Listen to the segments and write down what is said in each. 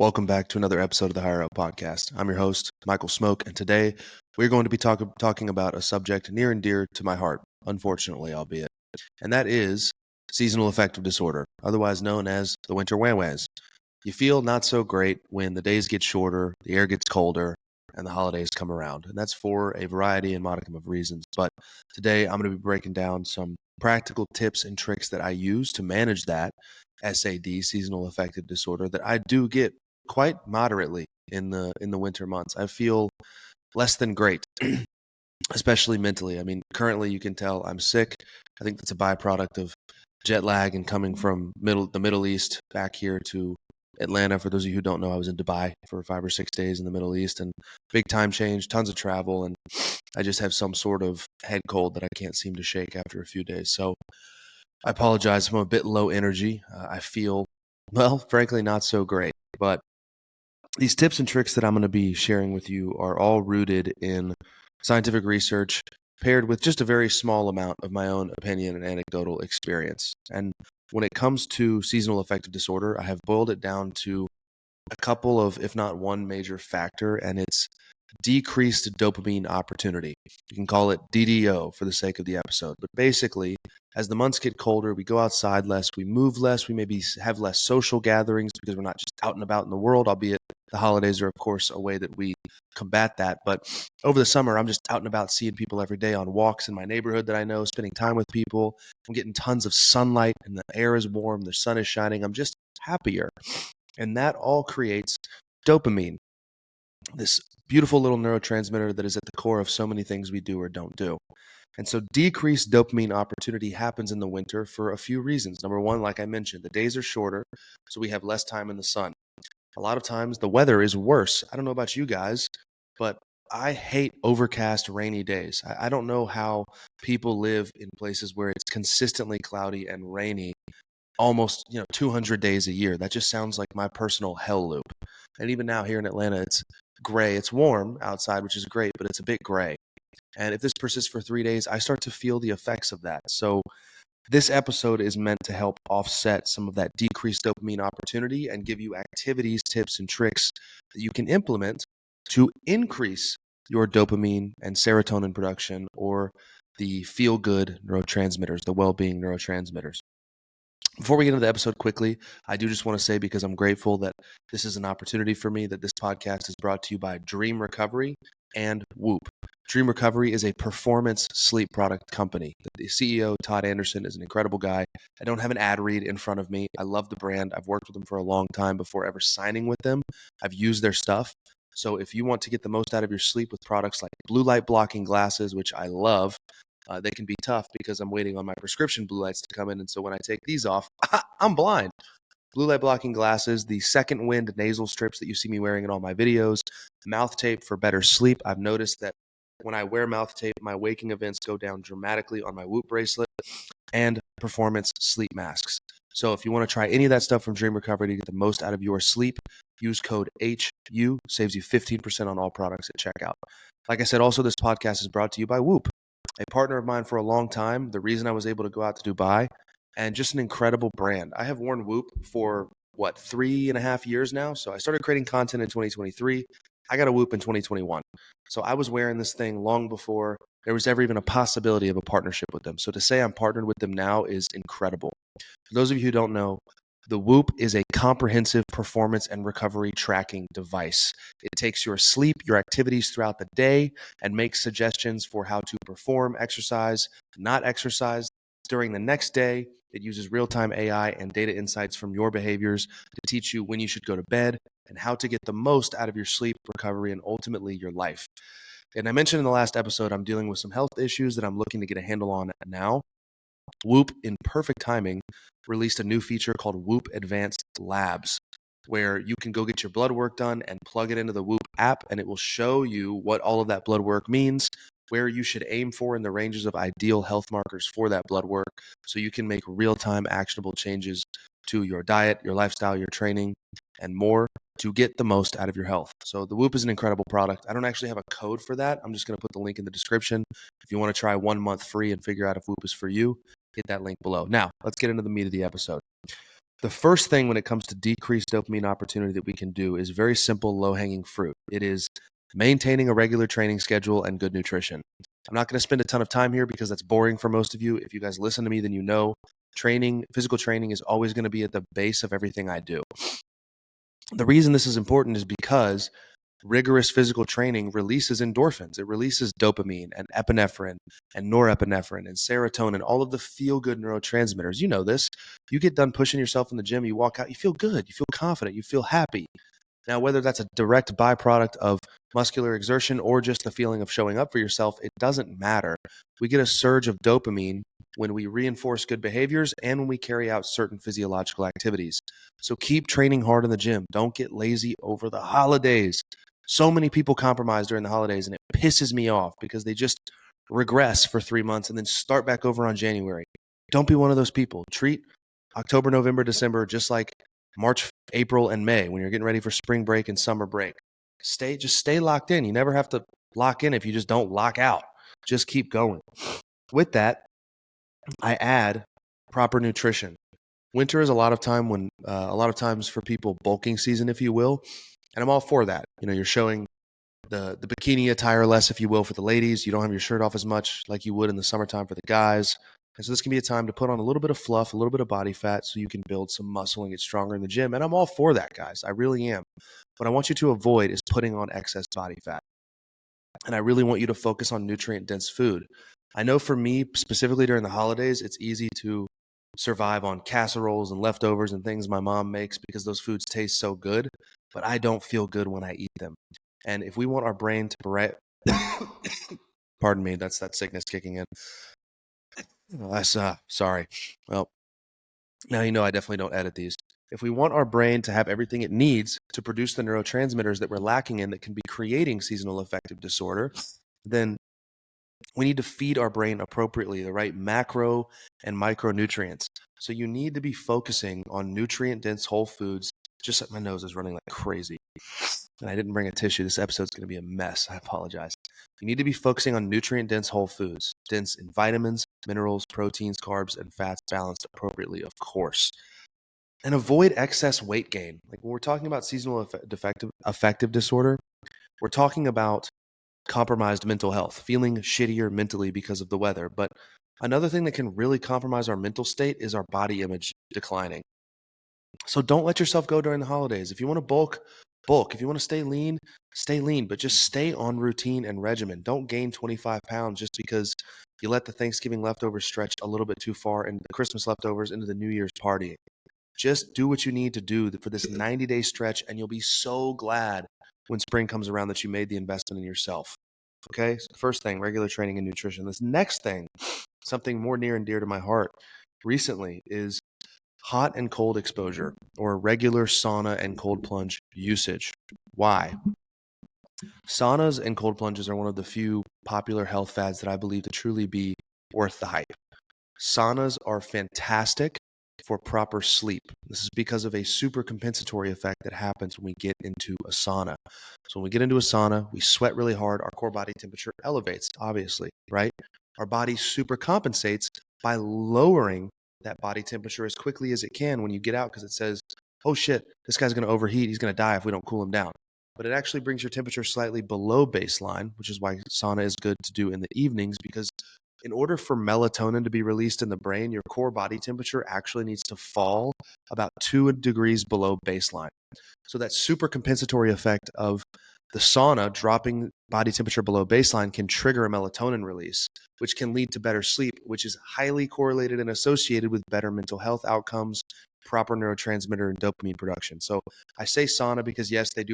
Welcome back to another episode of the HigherUp podcast. I'm your host, Michael Smoke, and today we're going to be talking about a subject near and dear to my heart, unfortunately, albeit, and that is seasonal affective disorder, otherwise known as the winter wah-wahs. You feel not so great when the days get shorter, the air gets colder, and the holidays come around, and that's for a variety and modicum of reasons. But today I'm going to be breaking down some practical tips and tricks that I use to manage that SAD, seasonal affective disorder, that I do get quite moderately in the winter months. I feel less than great, especially mentally. I mean, currently you can tell I'm sick. I think that's a byproduct of jet lag and coming from the Middle East back here to Atlanta. For those of you who don't know, I was in Dubai for 5 or 6 days in the Middle East, and big time change, tons of travel, and I just have some sort of head cold that I can't seem to shake after a few days. So I apologize if I'm a bit low energy. I feel, well, frankly, not so great. But these tips and tricks that I'm going to be sharing with you are all rooted in scientific research paired with just a very small amount of my own opinion and anecdotal experience. And when it comes to seasonal affective disorder, I have boiled it down to a couple of, if not one major factor, and it's decreased dopamine opportunity. You can call it DDO for the sake of the episode. But basically, as the months get colder, we go outside less, we move less, we maybe have less social gatherings because we're not just out and about in the world, albeit the holidays are, of course, a way that we combat that. But over the summer, I'm just out and about seeing people every day on walks in my neighborhood that I know, spending time with people. I'm getting tons of sunlight and the air is warm, the sun is shining. I'm just happier. And that all creates dopamine, this beautiful little neurotransmitter that is at the core of so many things we do or don't do. And so decreased dopamine opportunity happens in the winter for a few reasons. Number one, like I mentioned, the days are shorter, so we have less time in the sun. A lot of times the weather is worse. I don't know about you guys, but I hate overcast, rainy days. I don't know how people live in places where it's consistently cloudy and rainy almost 200 days a year. That just sounds like my personal hell loop. And even now here in Atlanta, it's gray. It's warm outside, which is great, but it's a bit gray. And if this persists for 3 days, I start to feel the effects of that. So this episode is meant to help offset some of that decreased dopamine opportunity and give you activities, tips, and tricks that you can implement to increase your dopamine and serotonin production, or the feel-good neurotransmitters, the well-being neurotransmitters. Before we get into the episode quickly, I do just want to say, because I'm grateful that this is an opportunity for me, that this podcast is brought to you by Dream Recovery and Whoop. Dream Recovery is a performance sleep product company. The CEO, Todd Anderson, is an incredible guy. I don't have an ad read in front of me. I love the brand. I've worked with them for a long time before ever signing with them. I've used their stuff. So if you want to get the most out of your sleep with products like blue light blocking glasses, which I love, they can be tough because I'm waiting on my prescription blue lights to come in. And so when I take these off, I'm blind. Blue light blocking glasses, the second wind nasal strips that you see me wearing in all my videos, mouth tape for better sleep. I've noticed that when I wear mouth tape, my waking events go down dramatically on my Whoop bracelet, and performance sleep masks. So if you want to try any of that stuff from Dream Recovery to get the most out of your sleep, use code HU, saves you 15% on all products at checkout. Like I said, also this podcast is brought to you by Whoop, a partner of mine for a long time, the reason I was able to go out to Dubai, and just an incredible brand. I have worn Whoop for, 3.5 years now? So I started creating content in 2023. I got a Whoop in 2021. So I was wearing this thing long before there was ever even a possibility of a partnership with them. So to say I'm partnered with them now is incredible. For those of you who don't know, the Whoop is a comprehensive performance and recovery tracking device. It takes your sleep, your activities throughout the day, and makes suggestions for how to perform, exercise, not exercise during the next day. It uses real-time AI and data insights from your behaviors to teach you when you should go to bed and how to get the most out of your sleep, recovery, and ultimately your life. And I mentioned in the last episode, I'm dealing with some health issues that I'm looking to get a handle on now. Whoop, in perfect timing, released a new feature called Whoop Advanced Labs, where you can go get your blood work done and plug it into the Whoop app, and it will show you what all of that blood work means, where you should aim for in the ranges of ideal health markers for that blood work, so you can make real-time actionable changes to your diet, your lifestyle, your training, and more to get the most out of your health. So the Whoop is an incredible product. I don't actually have a code for that. I'm just going to put the link in the description. If you want to try 1 month free and figure out if Whoop is for you, hit that link below. Now, let's get into the meat of the episode. The first thing when it comes to decreased dopamine opportunity that we can do is very simple, low-hanging fruit. It is maintaining a regular training schedule and good nutrition. I'm not going to spend a ton of time here because that's boring for most of you. If you guys listen to me, then you know physical training is always going to be at the base of everything I do. The reason this is important is because rigorous physical training releases endorphins. It releases dopamine and epinephrine and norepinephrine and serotonin, all of the feel-good neurotransmitters. You know this. You get done pushing yourself in the gym, you walk out, you feel good, you feel confident, you feel happy. Now, whether that's a direct byproduct of muscular exertion or just the feeling of showing up for yourself, it doesn't matter. We get a surge of dopamine when we reinforce good behaviors and when we carry out certain physiological activities. So keep training hard in the gym. Don't get lazy over the holidays. So many people compromise during the holidays, and it pisses me off because they just regress for 3 months and then start back over on January. Don't be one of those people. Treat October, November, December just like March, April, and May when you're getting ready for spring break and summer break. Just stay locked in. You never have to lock in if you just don't lock out. Just keep going. With that, I add proper nutrition. Winter is a lot of times for people bulking season, if you will, and I'm all for that. You're showing the bikini attire less, if you will, for the ladies. You don't have your shirt off as much like you would in the summertime for the guys. And so this can be a time to put on a little bit of fluff, a little bit of body fat so you can build some muscle and get stronger in the gym. And I'm all for that, guys. I really am. What I want you to avoid is putting on excess body fat. And I really want you to focus on nutrient-dense food. I know for me, specifically during the holidays, it's easy to survive on casseroles and leftovers and things my mom makes because those foods taste so good, but I don't feel good when I eat them. And if we want our brain to pardon me, that's that sickness kicking in. That's sorry. Well, now you know I definitely don't edit these. If we want our brain to have everything it needs to produce the neurotransmitters that we're lacking in that can be creating seasonal affective disorder, then we need to feed our brain appropriately, the right macro and micronutrients. So you need to be focusing on nutrient-dense whole foods. Just like my nose is running like crazy. And I didn't bring a tissue. This episode's going to be a mess. I apologize. You need to be focusing on nutrient-dense whole foods, dense in vitamins, minerals, proteins, carbs, and fats, balanced appropriately, of course. And avoid excess weight gain. Like when we're talking about seasonal affective disorder, we're talking about compromised mental health, feeling shittier mentally because of the weather. But another thing that can really compromise our mental state is our body image declining. So don't let yourself go during the holidays. If you want to bulk, bulk. If you want to stay lean, but just stay on routine and regimen. Don't gain 25 pounds just because you let the Thanksgiving leftovers stretch a little bit too far and the Christmas leftovers into the New Year's party. Just do what you need to do for this 90-day stretch, and you'll be so glad when spring comes around that you made the investment in yourself. Okay? So first thing, regular training and nutrition. This next thing, something more near and dear to my heart recently, is hot and cold exposure or regular sauna and cold plunge usage. Why? Saunas and cold plunges are one of the few popular health fads that I believe to truly be worth the hype. Saunas are fantastic for proper sleep. This is because of a super compensatory effect that happens when we get into a sauna. So when we get into a sauna, we sweat really hard, our core body temperature elevates, obviously, right? Our body super compensates by lowering that body temperature as quickly as it can when you get out because it says, oh shit, this guy's going to overheat. He's going to die if we don't cool him down. But it actually brings your temperature slightly below baseline, which is why sauna is good to do in the evenings because in order for melatonin to be released in the brain, your core body temperature actually needs to fall about 2 degrees below baseline. So that super compensatory effect of the sauna dropping body temperature below baseline can trigger a melatonin release, which can lead to better sleep, which is highly correlated and associated with better mental health outcomes, proper neurotransmitter and dopamine production. So I say sauna because yes, it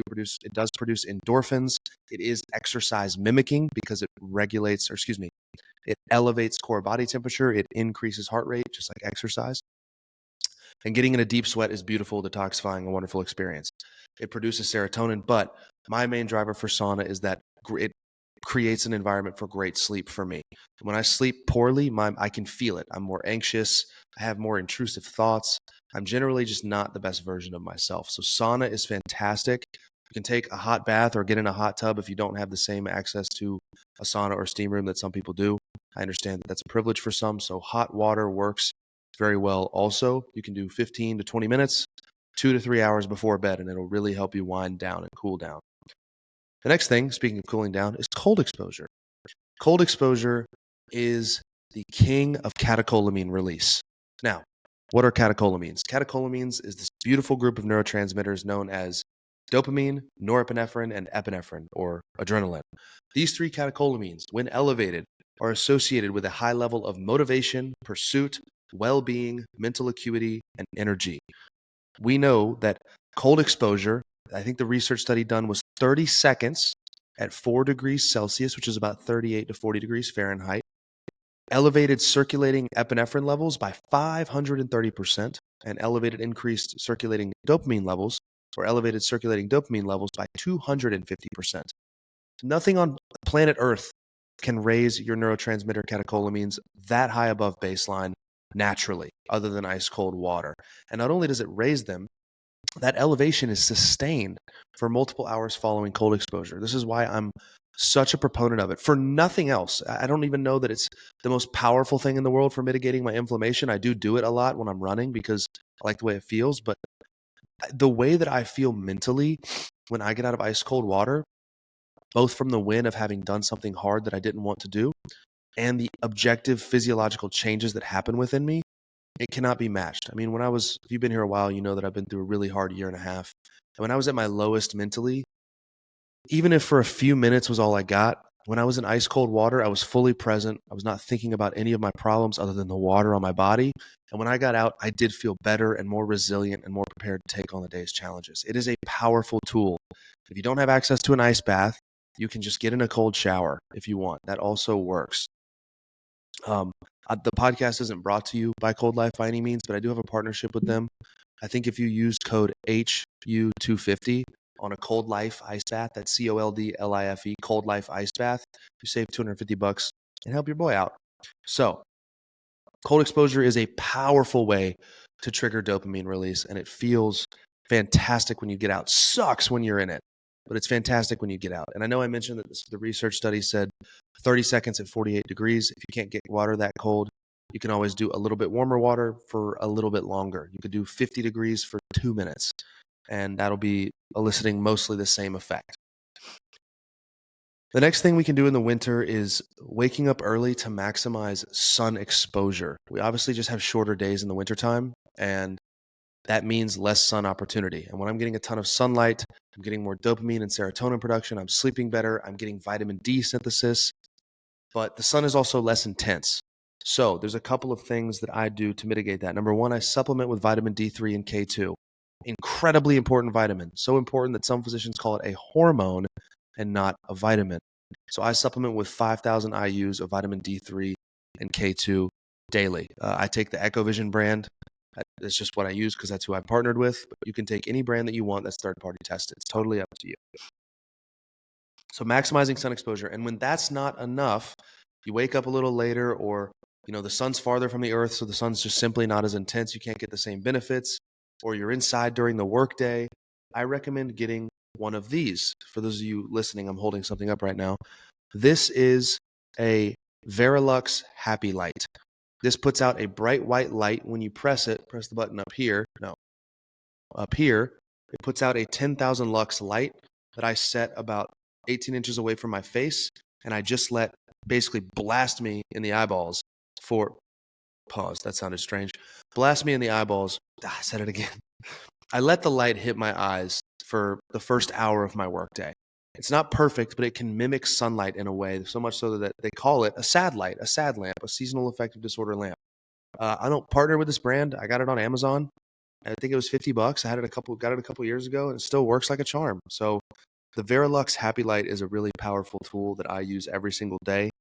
does produce endorphins. It is exercise mimicking because it it elevates core body temperature. It increases heart rate, just like exercise. And getting in a deep sweat is beautiful, detoxifying, a wonderful experience. It produces serotonin, but my main driver for sauna is that it creates an environment for great sleep for me. When I sleep poorly, I can feel it. I'm more anxious. I have more intrusive thoughts. I'm generally just not the best version of myself. So sauna is fantastic. You can take a hot bath or get in a hot tub if you don't have the same access to a sauna or steam room that some people do. I understand that that's a privilege for some, so hot water works very well also. You can do 15 to 20 minutes, 2 to 3 hours before bed, and it'll really help you wind down and cool down. The next thing, speaking of cooling down, is cold exposure. Cold exposure is the king of catecholamine release. Now, what are catecholamines? Catecholamines is this beautiful group of neurotransmitters known as dopamine, norepinephrine, and epinephrine, or adrenaline. These three catecholamines, when elevated, are associated with a high level of motivation, pursuit, well-being, mental acuity, and energy. We know that cold exposure, I think the research study done was 30 seconds at 4 degrees Celsius, which is about 38 to 40 degrees Fahrenheit, elevated circulating epinephrine levels by 530%, and elevated increased circulating dopamine levels, or elevated circulating dopamine levels by 250%. Nothing on planet Earth can raise your neurotransmitter catecholamines that high above baseline naturally, other than ice cold water. And not only does it raise them, that elevation is sustained for multiple hours following cold exposure. This is why I'm such a proponent of it. For nothing else, I don't even know that it's the most powerful thing in the world for mitigating my inflammation. I do it a lot when I'm running because I like the way it feels, but the way that I feel mentally when I get out of ice cold water, both from the win of having done something hard that I didn't want to do and the objective physiological changes that happen within me, it cannot be matched. I mean, if you've been here a while, you know that I've been through a really hard year and a half. And when I was at my lowest mentally, even if for a few minutes was all I got, when I was in ice cold water, I was fully present. I was not thinking about any of my problems other than the water on my body. And when I got out, I did feel better and more resilient and more prepared to take on the day's challenges. It is a powerful tool. If you don't have access to an ice bath, you can just get in a cold shower if you want. That also works. The podcast isn't brought to you by Cold Life by any means, but I do have a partnership with them. I think if you use code HU250 on a Cold Life ice bath, that's COLDLIFE, Cold Life ice bath, you save $250 and help your boy out. So, cold exposure is a powerful way to trigger dopamine release, and it feels fantastic when you get out. Sucks when you're in it, but it's fantastic when you get out. And I know I mentioned that the research study said 30 seconds at 48 degrees. If you can't get water that cold, you can always do a little bit warmer water for a little bit longer. You could do 50 degrees for 2 minutes, and that'll be eliciting mostly the same effect. The next thing we can do in the winter is waking up early to maximize sun exposure. We obviously just have shorter days in the wintertime, and that means less sun opportunity. And when I'm getting a ton of sunlight, I'm getting more dopamine and serotonin production. I'm sleeping better. I'm getting vitamin D synthesis. But the sun is also less intense. So there's a couple of things that I do to mitigate that. Number one, I supplement with vitamin D3 and K2. Incredibly important vitamin. So important that some physicians call it a hormone and not a vitamin. So I supplement with 5,000 IUs of vitamin D3 and K2 daily. I take the EchoVision brand. That's just what I use because that's who I partnered with. But you can take any brand that you want that's third-party tested. It's totally up to you. So maximizing sun exposure. And when that's not enough, you wake up a little later, or the sun's farther from the earth, so the sun's just simply not as intense. You can't get the same benefits, or you're inside during the workday. I recommend getting one of these. For those of you listening, I'm holding something up right now. This is a Verilux Happy Light. This puts out a bright white light when you press the button up here. No, up here, it puts out a 10,000 lux light that I set about 18 inches away from my face, and I just let basically blast me in the eyeballs for, pause, that sounded strange, blast me in the eyeballs, I said it again. I let the light hit my eyes for the first hour of my workday. It's not perfect, but it can mimic sunlight in a way, so much so that they call it a SAD light, a SAD lamp, a seasonal affective disorder lamp. I don't partner with this brand. I got it on Amazon. I think it was $50. I got it a couple years ago, and it still works like a charm. So the Verilux Happy Light is a really powerful tool that I use every single day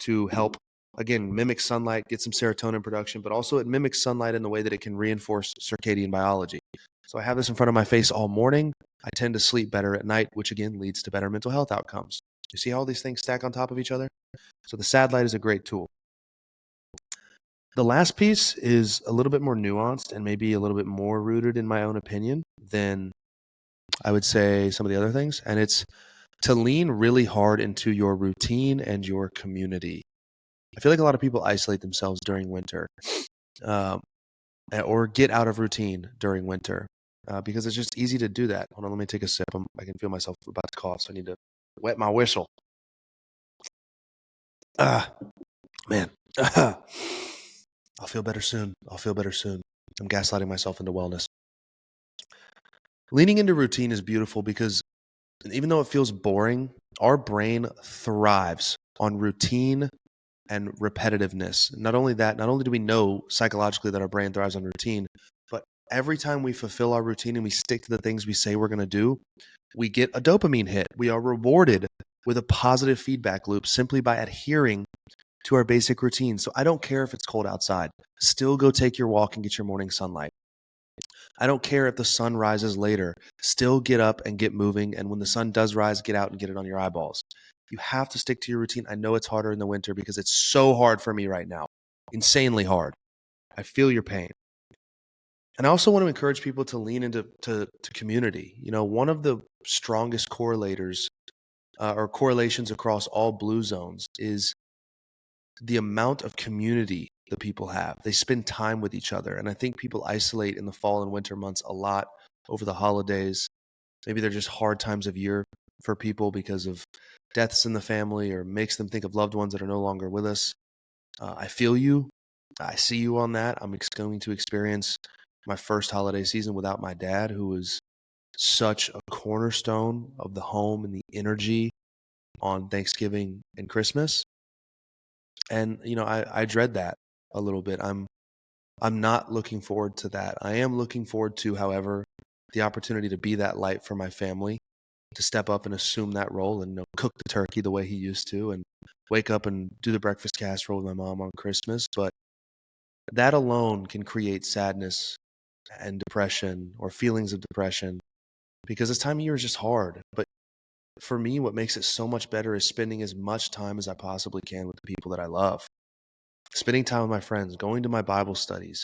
to help, again, mimic sunlight, get some serotonin production, but also it mimics sunlight in the way that it can reinforce circadian biology. So I have this in front of my face all morning. I tend to sleep better at night, which again leads to better mental health outcomes. You see how all these things stack on top of each other? So the SAD light is a great tool. The last piece is a little bit more nuanced and maybe a little bit more rooted in my own opinion than I would say some of the other things. And it's to lean really hard into your routine and your community. I feel like a lot of people isolate themselves during winter. or get out of routine during winter because it's just easy to do that. Hold on, let me take a sip. I can feel myself about to cough, so I need to wet my whistle. Ah, man. I'll feel better soon. I'll feel better soon. I'm gaslighting myself into wellness. Leaning into routine is beautiful because even though it feels boring, our brain thrives on routine and repetitiveness. Not only that, not only do we know psychologically that our brain thrives on routine, but every time we fulfill our routine and we stick to the things we say we're going to do, we get a dopamine hit. We are rewarded with a positive feedback loop simply by adhering to our basic routine. So I don't care if it's cold outside. Still go take your walk and get your morning sunlight. I don't care if the sun rises later. Still get up and get moving. And when the sun does rise, get out and get it on your eyeballs. You have to stick to your routine. I know it's harder in the winter because it's so hard for me right now. Insanely hard. I feel your pain. And I also want to encourage people to lean into community. You know, one of the strongest correlators or correlations across all blue zones is the amount of community that people have. They spend time with each other. And I think people isolate in the fall and winter months a lot over the holidays. Maybe they're just hard times of year for people because of deaths in the family or makes them think of loved ones that are no longer with us. I feel you. I see you on that. I'm going to experience my first holiday season without my dad, who was such a cornerstone of the home and the energy on Thanksgiving and Christmas. And, you know, I dread that a little bit. I'm not looking forward to that. I am looking forward to, however, the opportunity to be that light for my family, to step up and assume that role and, you know, cook the turkey the way he used to and wake up and do the breakfast casserole with my mom on Christmas. But that alone can create sadness and depression or feelings of depression because this time of year is just hard. But for me, what makes it so much better is spending as much time as I possibly can with the people that I love. Spending time with my friends, going to my Bible studies,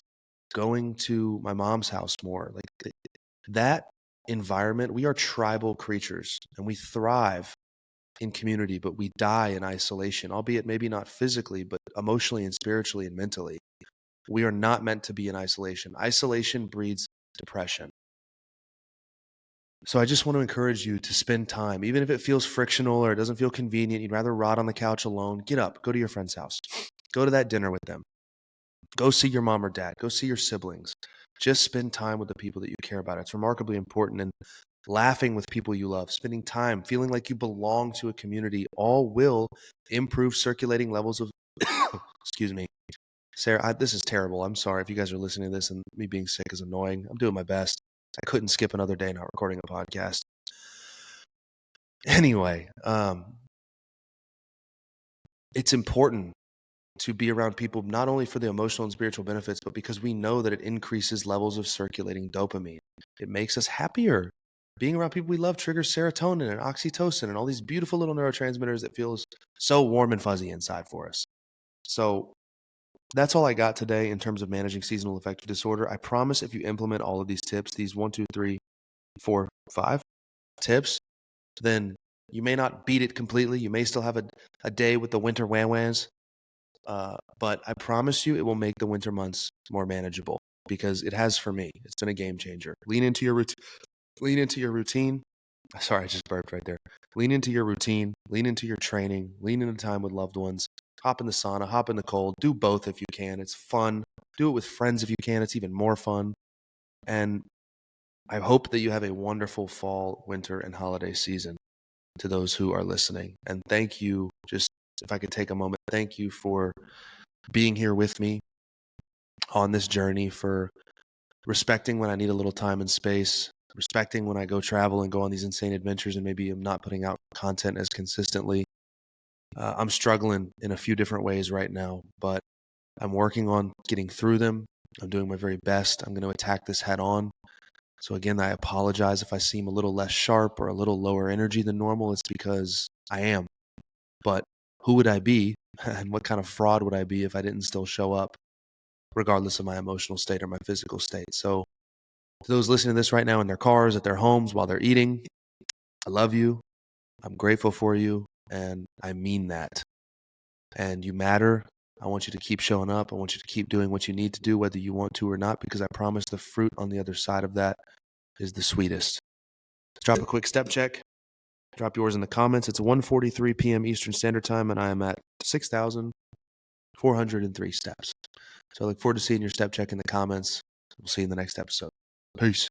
going to my mom's house more. Like that environment, we are tribal creatures and we thrive in community, but we die in isolation, albeit maybe not physically, but emotionally and spiritually and mentally. We are not meant to be in isolation. Isolation breeds depression. So I just want to encourage you to spend time, even if it feels frictional or it doesn't feel convenient, you'd rather rot on the couch alone, get up, go to your friend's house, go to that dinner with them, go see your mom or dad, go see your siblings. Just spend time with the people that you care about. It's remarkably important. And laughing with people you love, spending time, feeling like you belong to a community, all will improve circulating levels of, excuse me. Sarah, this is terrible. I'm sorry if you guys are listening to this and me being sick is annoying. I'm doing my best. I couldn't skip another day not recording a podcast. Anyway, it's important to be around people not only for the emotional and spiritual benefits, but because we know that it increases levels of circulating dopamine. It makes us happier. Being around people we love triggers serotonin and oxytocin and all these beautiful little neurotransmitters that feels so warm and fuzzy inside for us. So that's all I got today in terms of managing seasonal affective disorder. I promise if you implement all of these tips, these 1, 2, 3, 4, 5 tips, then you may not beat it completely. You may still have a day with the winter wham-whams. But I promise you it will make the winter months more manageable because it has for me. It's been a game changer. Lean into your routine. Sorry, I just burped right there. Lean into your routine, lean into your training, lean into time with loved ones. Hop in the sauna, hop in the cold. Do both if you can. It's fun. Do it with friends if you can. It's even more fun. And I hope that you have a wonderful fall, winter, and holiday season to those who are listening. And thank you. Just if I could take a moment, thank you for being here with me on this journey, for respecting when I need a little time and space, respecting when I go travel and go on these insane adventures and maybe I'm not putting out content as consistently. I'm struggling in a few different ways right now, but I'm working on getting through them. I'm doing my very best. I'm going to attack this head on. So again, I apologize if I seem a little less sharp or a little lower energy than normal. It's because I am. But who would I be and what kind of fraud would I be if I didn't still show up, regardless of my emotional state or my physical state? So to those listening to this right now in their cars, at their homes, while they're eating, I love you. I'm grateful for you. And I mean that. And you matter. I want you to keep showing up. I want you to keep doing what you need to do, whether you want to or not, because I promise the fruit on the other side of that is the sweetest. Let's drop a quick step check. Drop yours in the comments. It's 1:43 p.m. Eastern Standard Time, and I am at 6,403 steps. So I look forward to seeing your step check in the comments. We'll see you in the next episode. Peace.